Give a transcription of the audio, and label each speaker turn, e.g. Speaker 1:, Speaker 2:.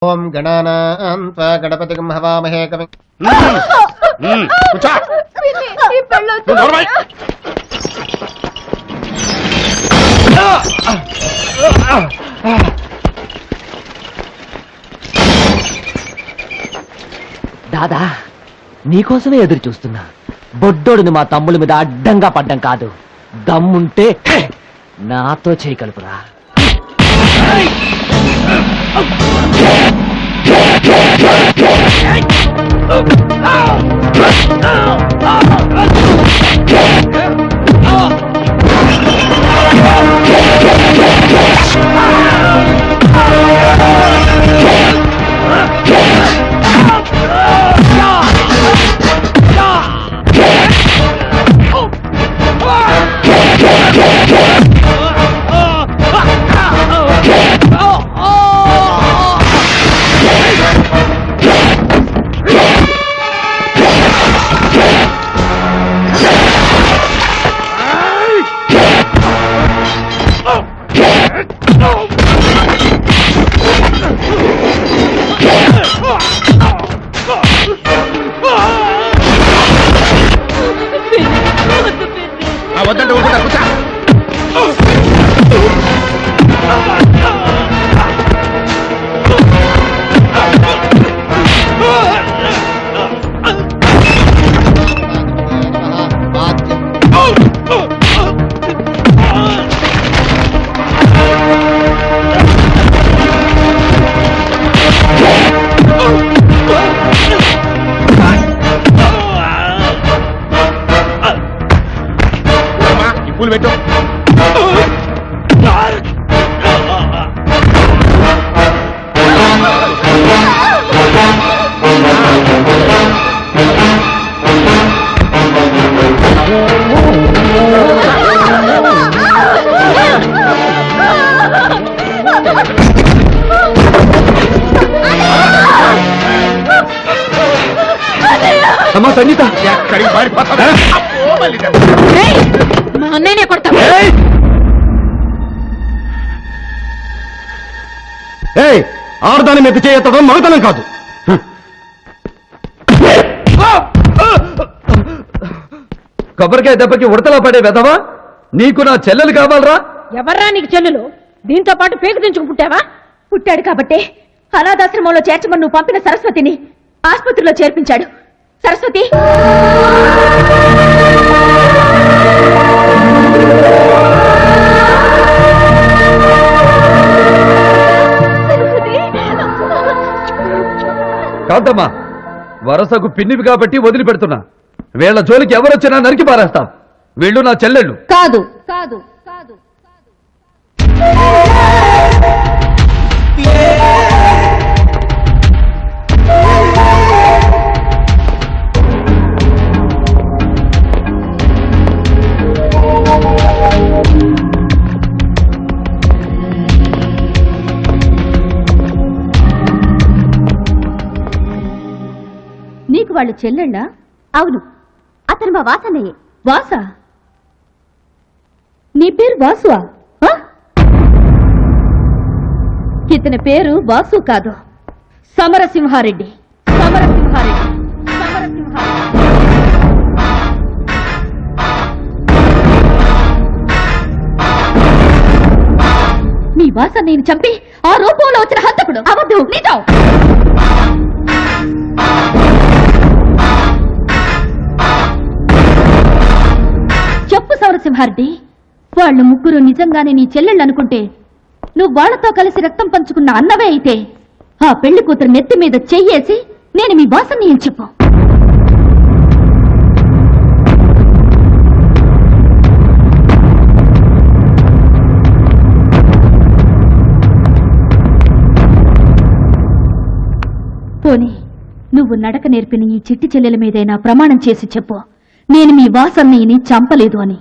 Speaker 1: ఓం గణానాం త్వా గణపతిం హవామహే కవిం
Speaker 2: కూర్చో.
Speaker 3: ఈ పెళ్ళి
Speaker 2: నువ్వు నోర్మై.
Speaker 4: దాదా నీకోసమే ఎదురు చూస్తున్నా. బొడ్డోడిని మా తమ్ముల మీద అడ్డంగా పడ్డం కాదు, దమ్ముంటే నాతో చేయగలుపురా.
Speaker 2: వద్దంటే ఊరుకుంటా. కూర్చో. ఈ పూలు పెట్టు.
Speaker 4: అమ్మా సంగీత,
Speaker 2: ఎక్కడికి పారిపోతావే? అబ్బో, మళ్ళీ
Speaker 3: మా అన్నయ్యనే కొడతా.
Speaker 4: ఆడదాని మీద చేయటం మగతనం కాదు. కొబ్బరికాయ దెబ్బకి ఉడతలా పడే వెదవా, నీకు నా చెల్లెలు కావాలరా?
Speaker 3: ఎవర్రా నీకు చెల్లులు? దీంతో పాటు పేగు తెంచుకు పుట్టావా? పుట్టాడు కాబట్టే అనాథాశ్రమంలో చేర్చమని నువ్వు పంపిన సరస్వతిని ఆసుపత్రిలో చేర్పించాడు. సరస్వతి,
Speaker 4: కాదమ్మా, వరసకు పిన్నివి కాబట్టి వదిలిపెడుతున్నా. వీళ్ళ జోలికి ఎవరొచ్చినా నరికి పారేస్తాం. వీళ్ళు నా చెల్లెళ్ళు
Speaker 3: కాదు కాదు కాదు. నీకు వాళ్ళు చెల్లెళ్ళా? అవును, అతను మా వాసన్నయ్యే. వాస? నీ పేరు వాసువా? ఇతని పేరు వాసు కాదు, సమరసింహారెడ్డి. సమరసింహారెడ్డి, సమరసింహారెడ్డి. నీ వాసన్నయ్యని చంపి ఆ రూపంలో వచ్చిన హంతకుడు. అవద్దు, నిజం. చెప్పు సమరసింహారెడ్డి, వాళ్ళు ముగ్గురు నిజంగానే నీ చెల్లెళ్ళు అనుకుంటే, నువ్వు వాళ్లతో కలిసి రక్తం పంచుకున్న అన్నవే అయితే, ఆ పెళ్లి కూతురు నెత్తి మీద చెయ్యేసి నేను మీ వాసన్ని అని చెప్పు. పోనీ నువ్వు నడక నేర్పిన ఈ చిట్టి చెల్లెల మీదైనా ప్రమాణం చేసి చెప్పు, నేను మీ వాసన్నయ్యని చంపలేదు అని.